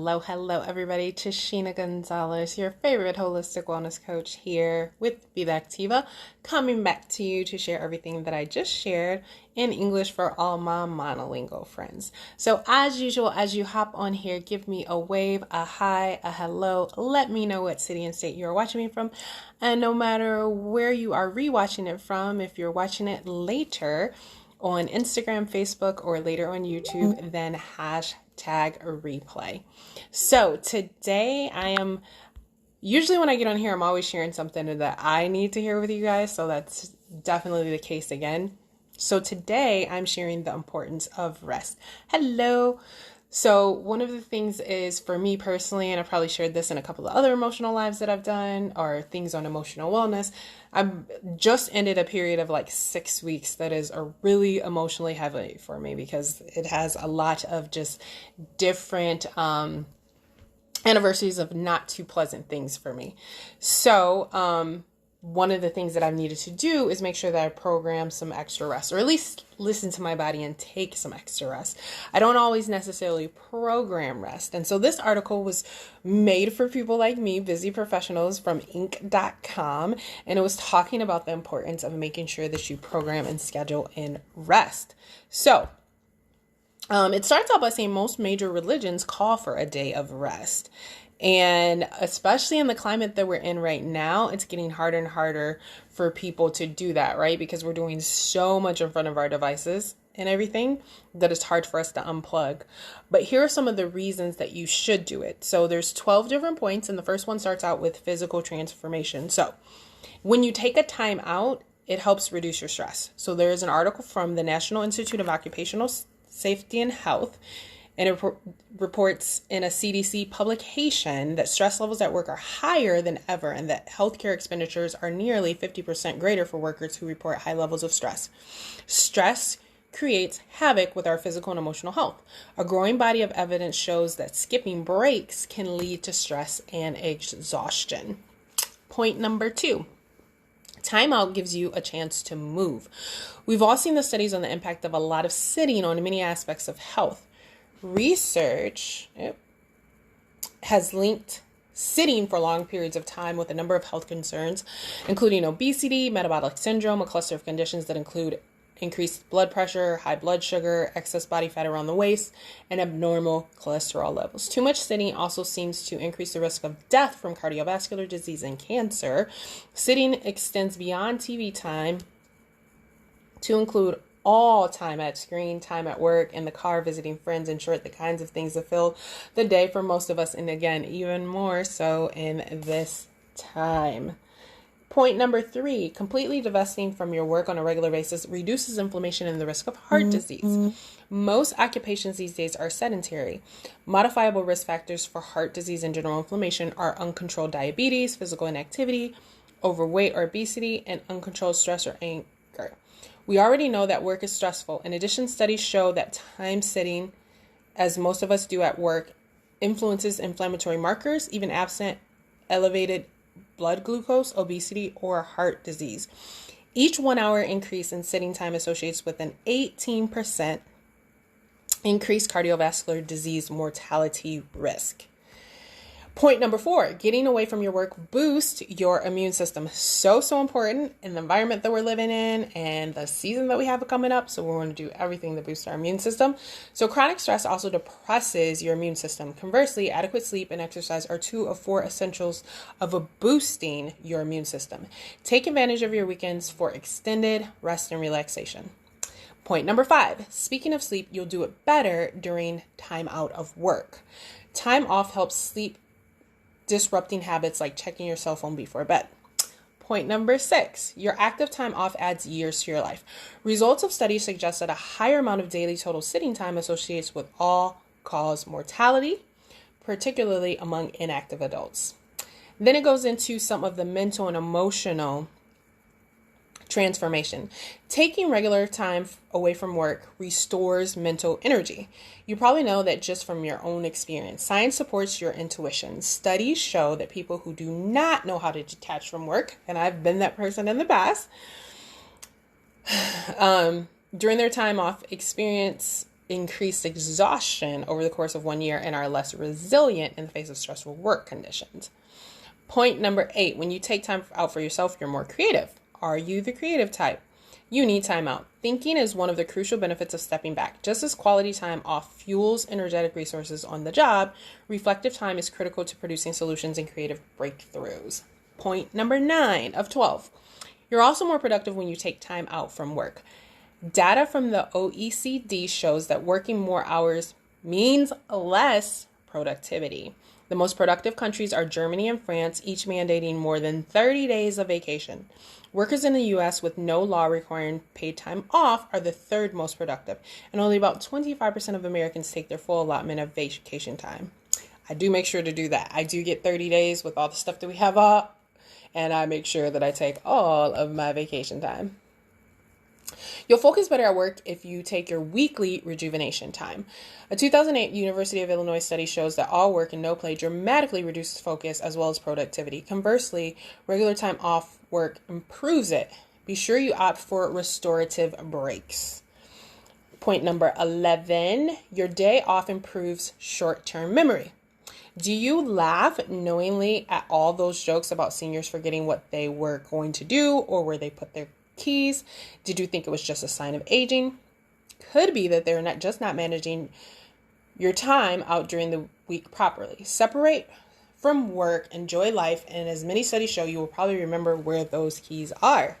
Hello, everybody. Tashina Gonzalez, your favorite holistic wellness coach here with Be Back Tiva, coming back to you to share everything that I just shared in English for all my monolingual friends. So as usual, as you hop on here, give me a wave, a hi, a hello. Let me know what city and state you're watching me from. And no matter where you are rewatching it from, if you're watching it later on Instagram, Facebook, or later on YouTube, then hashtag replay. So today usually when I get on here, I'm always sharing something that I need to hear with you guys. So that's definitely the case again. So today I'm sharing the importance of rest. Hello. So one of the things is for me personally, and I probably shared this in a couple of other emotional lives that I've done or things on emotional wellness. I've just ended a period of like 6 weeks that is a really emotionally heavy for me because it has a lot of just different anniversaries of not too pleasant things for me. So one of the things that I've needed to do is make sure that I program some extra rest, or at least listen to my body and take some extra rest. I don't always necessarily program rest. And so this article was made for people like me, busy professionals, from Inc.com. And it was talking about the importance of making sure that you program and schedule in rest. So it starts out by saying most major religions call for a day of rest. And especially in the climate that we're in right now, it's getting harder and harder for people to do that, right? Because we're doing so much in front of our devices and everything that it's hard for us to unplug. But here are some of the reasons that you should do it. So there's 12 different points, and the first one starts out with physical transformation. So when you take a time out, it helps reduce your stress. So there is an article from the National Institute of Occupational Safety and Health, and it reports in a CDC publication that stress levels at work are higher than ever and that healthcare expenditures are nearly 50% greater for workers who report high levels of stress. Stress creates havoc with our physical and emotional health. A growing body of evidence shows that skipping breaks can lead to stress and exhaustion. Point number 2. Time out gives you a chance to move. We've all seen the studies on the impact of a lot of sitting on many aspects of health. Research has linked sitting for long periods of time with a number of health concerns, including obesity, metabolic syndrome, a cluster of conditions that include increased blood pressure, high blood sugar, excess body fat around the waist, and abnormal cholesterol levels. Too much sitting also seems to increase the risk of death from cardiovascular disease and cancer. Sitting extends beyond TV time to include all time at screen, time at work, in the car, visiting friends, in short, the kinds of things that fill the day for most of us, and again, even more so in this time. Point number 3, completely divesting from your work on a regular basis reduces inflammation and the risk of heart disease. Most occupations these days are sedentary. Modifiable risk factors for heart disease and general inflammation are uncontrolled diabetes, physical inactivity, overweight or obesity, and uncontrolled stress or anger. We already know that work is stressful. In addition, studies show that time sitting, as most of us do at work, influences inflammatory markers, even absent elevated blood glucose, obesity, or heart disease. Each 1 hour increase in sitting time associates with an 18% increased cardiovascular disease mortality risk. Point number 4, getting away from your work boosts your immune system. So important in the environment that we're living in and the season that we have coming up. So we're going to do everything to boost our immune system. So chronic stress also depresses your immune system. Conversely, adequate sleep and exercise are 2 of 4 essentials of boosting your immune system. Take advantage of your weekends for extended rest and relaxation. Point number 5, speaking of sleep, you'll do it better during time out of work. Time off helps sleep disrupting habits like checking your cell phone before bed. Point number 6, your active time off adds years to your life. Results of studies suggest that a higher amount of daily total sitting time associates with all-cause mortality, particularly among inactive adults. Then it goes into some of the mental and emotional transformation. Taking regular time away from work restores mental energy. You probably know that just from your own experience. Science supports your intuition. Studies show that people who do not know how to detach from work, and I've been that person in the past, during their time off experience increased exhaustion over the course of 1 year and are less resilient in the face of stressful work conditions. Point number 8, when you take time out for yourself, you're more creative. Are you the creative type? You need time out. Thinking is one of the crucial benefits of stepping back. Just as quality time off fuels energetic resources on the job, reflective time is critical to producing solutions and creative breakthroughs. Point number 9 of 12. You're also more productive when you take time out from work. Data from the OECD shows that working more hours means less productivity. The most productive countries are Germany and France, each mandating more than 30 days of vacation. Workers in the U.S. with no law requiring paid time off are the third most productive, and only about 25% of Americans take their full allotment of vacation time. I do make sure to do that. I do get 30 days with all the stuff that we have up, and I make sure that I take all of my vacation time. You'll focus better at work if you take your weekly rejuvenation time. A 2008 University of Illinois study shows that all work and no play dramatically reduces focus as well as productivity. Conversely, regular time off work improves it. Be sure you opt for restorative breaks. Point number 11, your day off improves short-term memory. Do you laugh knowingly at all those jokes about seniors forgetting what they were going to do or where they put their keys? Did you think it was just a sign of aging? Could be that they're not managing your time out during the week properly. Separate from work, enjoy life, and as many studies show, you will probably remember where those keys are.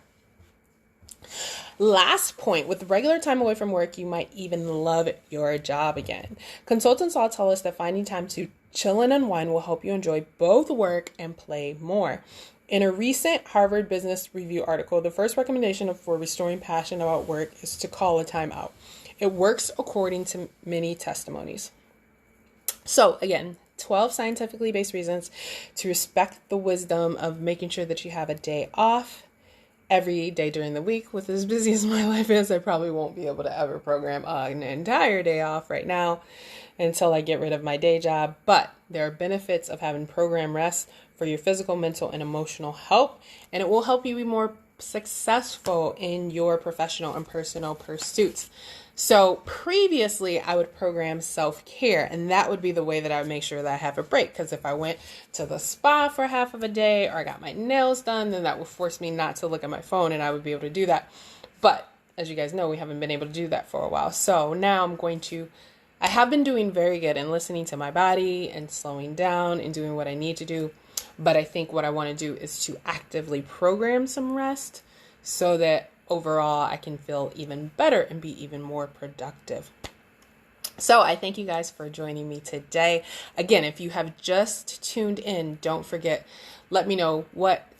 Last point, with regular time away from work, you might even love your job again. Consultants all tell us that finding time to chill and unwind will help you enjoy both work and play more. In a recent Harvard Business Review article, the first recommendation for restoring passion about work is to call a time out. It works according to many testimonies. So again, 12 scientifically based reasons to respect the wisdom of making sure that you have a day off every day during the week. With as busy as my life is, I probably won't be able to ever program an entire day off right now until I get rid of my day job. But there are benefits of having program rest for your physical, mental, and emotional health, and it will help you be more successful in your professional and personal pursuits. So previously, I would program self-care, and that would be the way that I would make sure that I have a break. Because if I went to the spa for half of a day or I got my nails done, then that would force me not to look at my phone, and I would be able to do that. But as you guys know, we haven't been able to do that for a while. So now I have been doing very good in listening to my body and slowing down and doing what I need to do. But I think what I want to do is to actively program some rest so that overall I can feel even better and be even more productive. So I thank you guys for joining me today. Again, if you have just tuned in, don't forget, let me know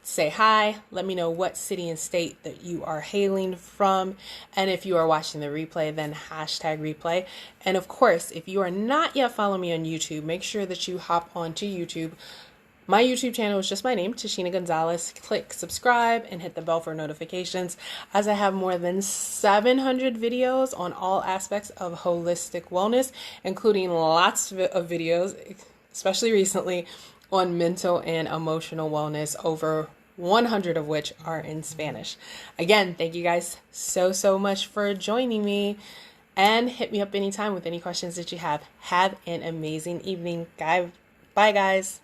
say hi. Let me know what city and state that you are hailing from. And if you are watching the replay, then #replay. And of course, if you are not yet following me on YouTube, make sure that you hop onto YouTube. My YouTube channel is just my name, Tashina Gonzalez. Click subscribe and hit the bell for notifications, as I have more than 700 videos on all aspects of holistic wellness, including lots of videos, especially recently, on mental and emotional wellness, over 100 of which are in Spanish. Again, thank you guys so much for joining me, and hit me up anytime with any questions that you have. Have an amazing evening. Bye, guys.